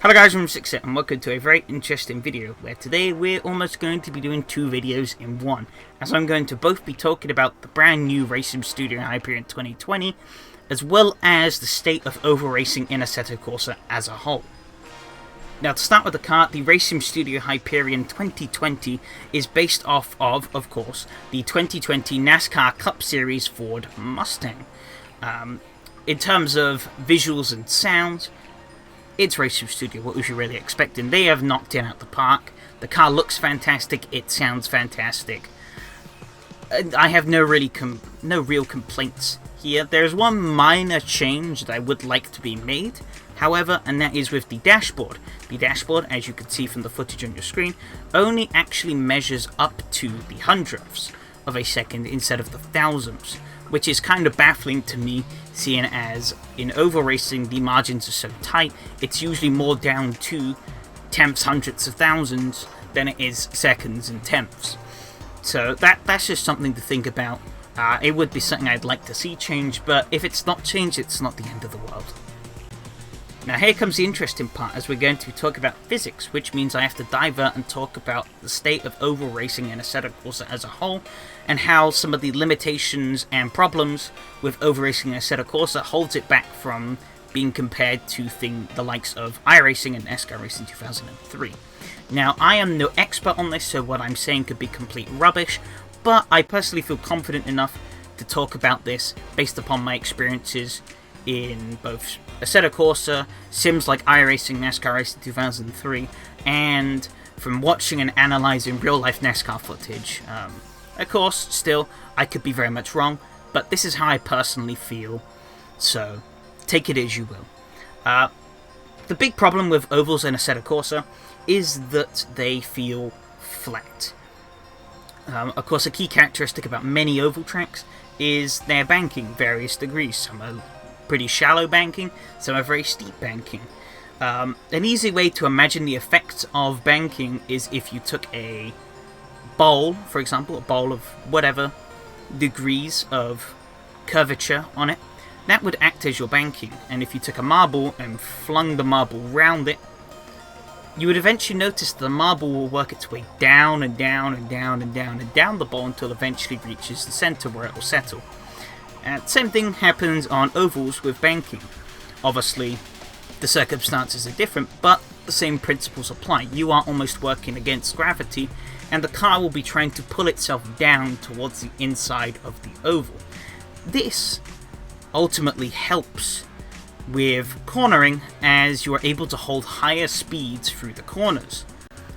Hello guys, I'm Sixit and welcome to a very interesting video where today we're almost going to be doing two videos in one, as I'm going to both be talking about the brand new Racing Studio Hyperion 2020 as well as the state of oval racing in Assetto Corsa as a whole. Now, to start with the car, the Racing Studio Hyperion 2020 is based off of course, the 2020 NASCAR Cup Series Ford Mustang. In terms of visuals and sounds, it's Racing Studio, what was you really expecting? They have knocked it out the park. The car looks fantastic, it sounds fantastic. I have no real complaints here. There's one minor change that I would like to be made, however, and that is with the dashboard. The dashboard, as you can see from the footage on your screen, only actually measures up to the hundredths of a second instead of the thousandths, which is kind of baffling to me, seeing as in oval racing the margins are so tight. It's usually more down to tenths, hundredths of thousands than it is seconds and tenths. So that's just something to think about. It would be something I'd like to see change, but if it's not changed, it's not the end of the world. Now here comes the interesting part, as we're going to talk about physics, which means I have to divert and talk about the state of oval racing in Assetto Corsa as a whole, and how some of the limitations and problems with oval racing in Assetto Corsa holds it back from being compared to the likes of iRacing and NASCAR Racing 2003. Now, I am no expert on this, so what I'm saying could be complete rubbish, but I personally feel confident enough to talk about this based upon my experiences in both Assetto Corsa, sims like iRacing, NASCAR Racing 2003, and from watching and analysing real-life NASCAR footage. Of course, still, I could be very much wrong, but this is how I personally feel, so take it as you will. The big problem with ovals in Assetto Corsa is that they feel flat. Of course, a key characteristic about many oval tracks is their banking, various degrees. Some are pretty shallow banking, some are very steep banking. An easy way to imagine the effects of banking is if you took a bowl, for example, a bowl of whatever degrees of curvature on it, that would act as your banking. And if you took a marble and flung the marble round it, you would eventually notice that the marble will work its way down and down and down and down and down the bowl until it eventually reaches the center where it will settle. And same thing happens on ovals with banking. Obviously, the circumstances are different, but the same principles apply. You are almost working against gravity, and the car will be trying to pull itself down towards the inside of the oval. This ultimately helps with cornering, as you are able to hold higher speeds through the corners.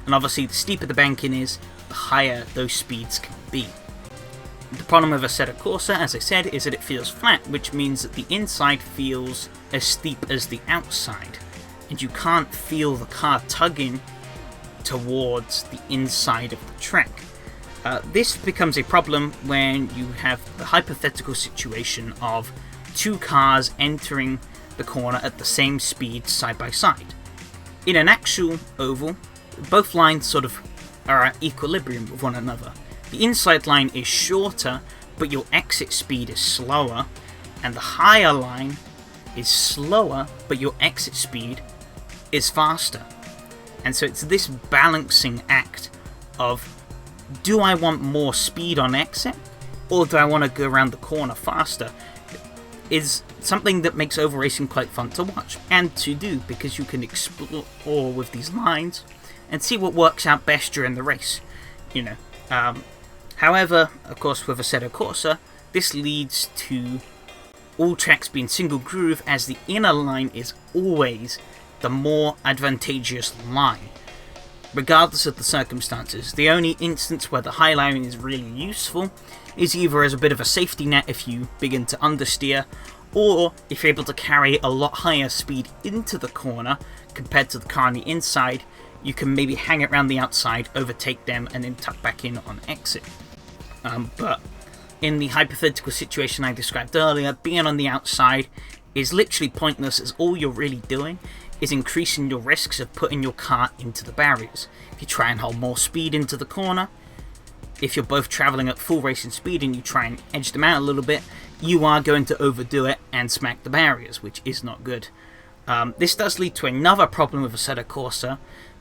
And obviously, the steeper the banking is, the higher those speeds can be. The problem with Assetto Corsa, as I said, is that it feels flat, which means that the inside feels as steep as the outside, and you can't feel the car tugging towards the inside of the track. This becomes a problem when you have the hypothetical situation of two cars entering the corner at the same speed side by side. In an actual oval, both lines sort of are at equilibrium with one another. The inside line is shorter, but your exit speed is slower, and the higher line is slower, but your exit speed is faster. And so it's this balancing act of, do I want more speed on exit, or do I want to go around the corner faster, is something that makes oval racing quite fun to watch and to do, because you can explore with these lines and see what works out best during the race. However, of course, with Assetto Corsa, this leads to all tracks being single groove, as the inner line is always the more advantageous line, regardless of the circumstances. The only instance where the high line is really useful is either as a bit of a safety net if you begin to understeer, or if you're able to carry a lot higher speed into the corner compared to the car on the inside, you can maybe hang it around the outside, overtake them, and then tuck back in on exit. But in the hypothetical situation I described earlier, being on the outside is literally pointless, as all you're really doing is increasing your risks of putting your car into the barriers. If you try and hold more speed into the corner, if you're both traveling at full racing speed and you try and edge them out a little bit, you are going to overdo it and smack the barriers, which is not good. This does lead to another problem with Assetto Corsa,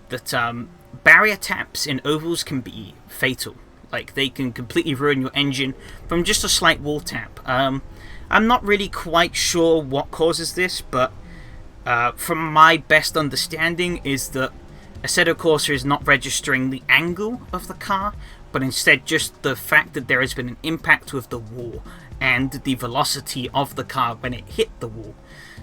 that barrier taps in ovals can be fatal. Like, they can completely ruin your engine from just a slight wall tap. I'm not really quite sure what causes this, but from my best understanding is that Assetto Corsa is not registering the angle of the car, but instead just the fact that there has been an impact with the wall and the velocity of the car when it hit the wall.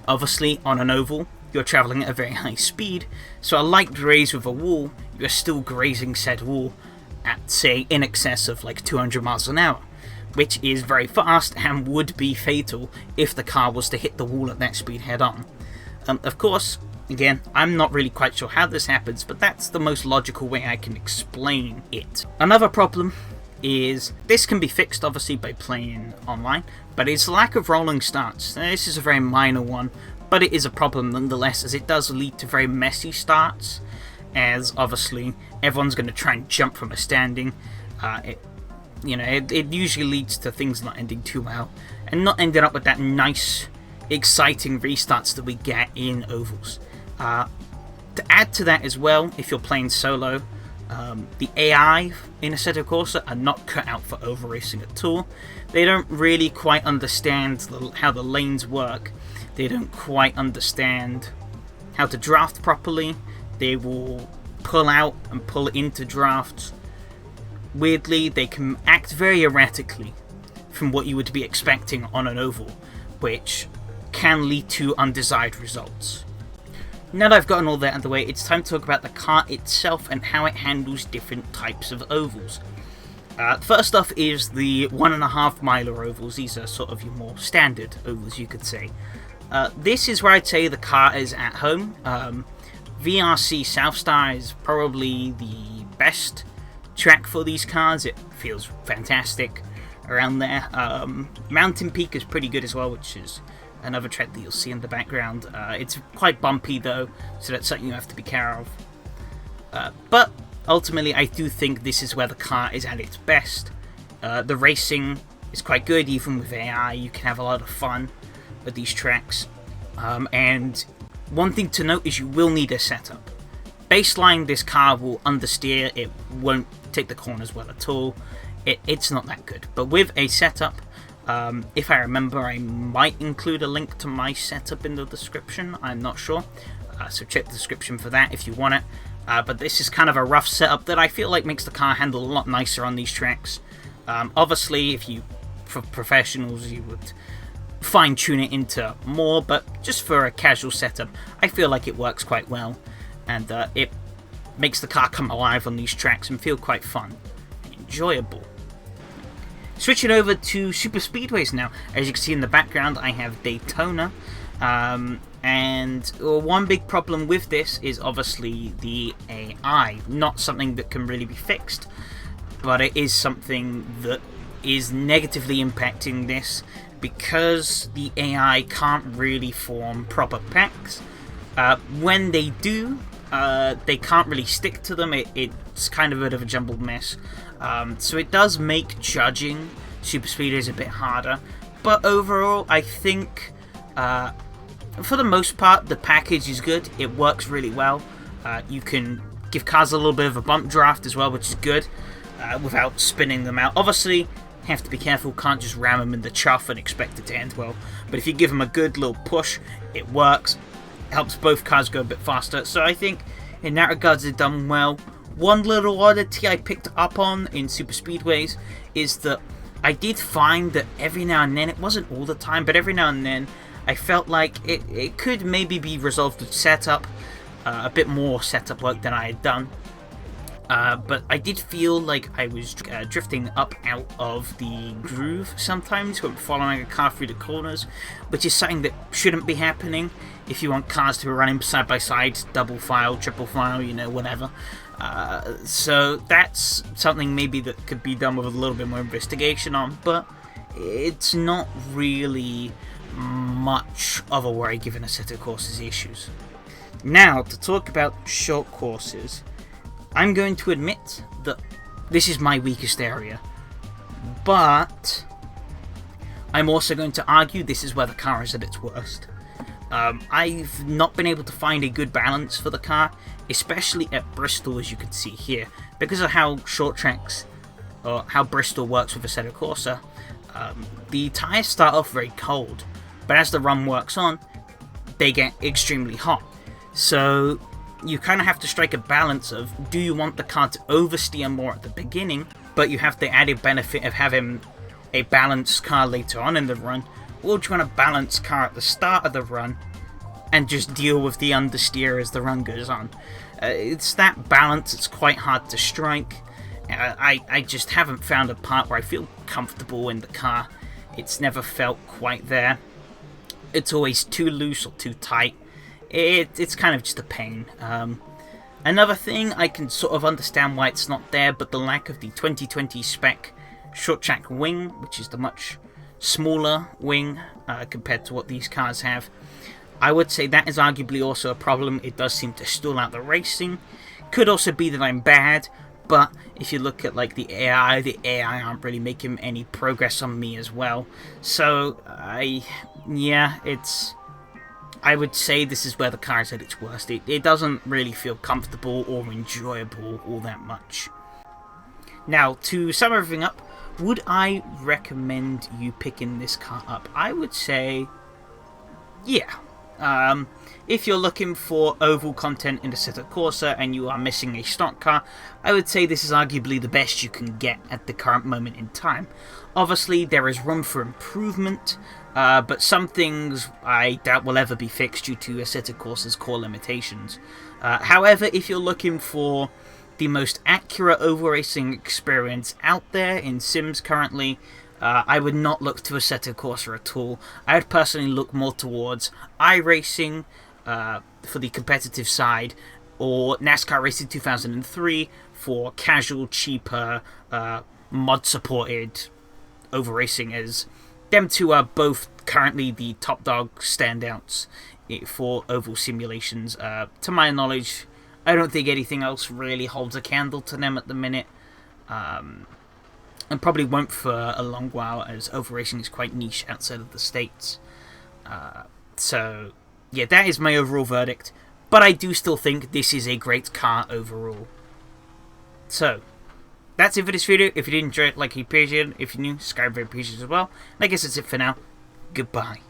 Obviously, on an oval, you're travelling at a very high speed, so a light graze with a wall, you're still grazing said wall at, say, in excess of like 200 miles an hour, which is very fast and would be fatal if the car was to hit the wall at that speed head on. Of course, again, I'm not really quite sure how this happens, but that's the most logical way I can explain it. Another problem is, this can be fixed obviously by playing online, but it's lack of rolling starts. This is a very minor one, but it is a problem nonetheless, as it does lead to very messy starts, as obviously everyone's going to try and jump from a standing. It usually leads to things not ending too well, and not ending up with that nice, exciting restarts that we get in ovals. To add to that as well, if you're playing solo, the AI in Assetto Corsa are not cut out for oval racing at all. They don't really quite understand how the lanes work. They don't quite understand how to draft properly. They will pull out and pull into drafts. Weirdly, they can act very erratically from what you would be expecting on an oval, which can lead to undesired results. Now that I've gotten all that out of the way, it's time to talk about the car itself and how it handles different types of ovals. First off is the 1.5 miler ovals. These are sort of your more standard ovals, you could say. This is where I'd say the car is at home. VRC Southstar is probably the best track for these cars. It feels fantastic around there. Mountain Peak is pretty good as well, which is another track that you'll see in the background. It's quite bumpy though, so that's something you have to be care of. But ultimately, I do think this is where the car is at its best. The racing is quite good, even with AI. You can have a lot of fun with these tracks. And one thing to note is you will need a setup. Baseline, this car will understeer. It won't take the corners well at all. It's not that good. But with a setup, if I remember, I might include a link to my setup in the description. I'm not sure. So check the description for that if you want it. But this is kind of a rough setup that I feel like makes the car handle a lot nicer on these tracks. Obviously, for professionals, you would fine-tune it into more, but just for a casual setup, I feel like it works quite well. And it makes the car come alive on these tracks and feel quite fun and enjoyable. Switching over to SuperSpeedways now. As you can see in the background, I have Daytona. And one big problem with this is obviously the AI. Not something that can really be fixed, but it is something that is negatively impacting this because the AI can't really form proper packs. When they do, they can't really stick to them. It's kind of a bit of a jumbled mess. So it does make judging SuperSpeedways a bit harder. But overall, I think for the most part, the package is good. It works really well. You can give cars a little bit of a bump draft as well, which is good, without spinning them out. Obviously, have to be careful, can't just ram them in the chuff and expect it to end well. But if you give them a good little push, it works. Helps both cars go a bit faster. So I think in that regards, they've done well. One little oddity I picked up on in SuperSpeedways is that I did find that every now and then, it wasn't all the time, but every now and then, I felt like it could maybe be resolved with setup, a bit more setup work than I had done. But I did feel like I was drifting up out of the groove sometimes when following a car through the corners, which is something that shouldn't be happening if you want cars to be running side by side, double file, triple file, whatever. So that's something maybe that could be done with a little bit more investigation on, but it's not really much of a worry given Assetto Corsa's issues. Now, to talk about short courses, I'm going to admit that this is my weakest area, but I'm also going to argue this is where the car is at its worst. I've not been able to find a good balance for the car, especially at Bristol, as you can see here, because of how short tracks, or how Bristol works with Assetto Corsa. The tyres start off very cold, but as the run works on, they get extremely hot. So you kind of have to strike a balance of, do you want the car to oversteer more at the beginning, but you have the added benefit of having a balanced car later on in the run, or do you want a balanced car at the start of the run and just deal with the understeer as the run goes on? It's that balance that's quite hard to strike. I just haven't found a part where I feel comfortable in the car. It's never felt quite there. It's always too loose or too tight. It's kind of just a pain. Another thing, I can sort of understand why it's not there, but the lack of the 2020 spec short track wing, which is the much smaller wing compared to what these cars have. I would say that is arguably also a problem. It does seem to stall out the racing. Could also be that I'm bad, but if you look at like the AI aren't really making any progress on me as well. So I would say this is where the car is at its worst. It doesn't really feel comfortable or enjoyable all that much. Now, to sum everything up, would I recommend you picking this car up? I would say, yeah. If you're looking for oval content in the Assetto Corsa and you are missing a stock car, I would say this is arguably the best you can get at the current moment in time. Obviously, there is room for improvement, but some things I doubt will ever be fixed due to Assetto Corsa's core limitations. However, if you're looking for the most accurate oval racing experience out there in Sims currently, I would not look to Assetto Corsa at all. I would personally look more towards iRacing for the competitive side, or NASCAR Racing 2003 for casual, cheaper, mod-supported oval racing, as them two are both currently the top dog standouts for oval simulations. To my knowledge, I don't think anything else really holds a candle to them at the minute. And probably won't for a long while, as oval racing is quite niche outside of the States. So, yeah, that is my overall verdict. But I do still think this is a great car overall. So, that's it for this video. If you did enjoy it, like Hyperion. If you're new, subscribe, very appreciated as well. And I guess that's it for now. Goodbye.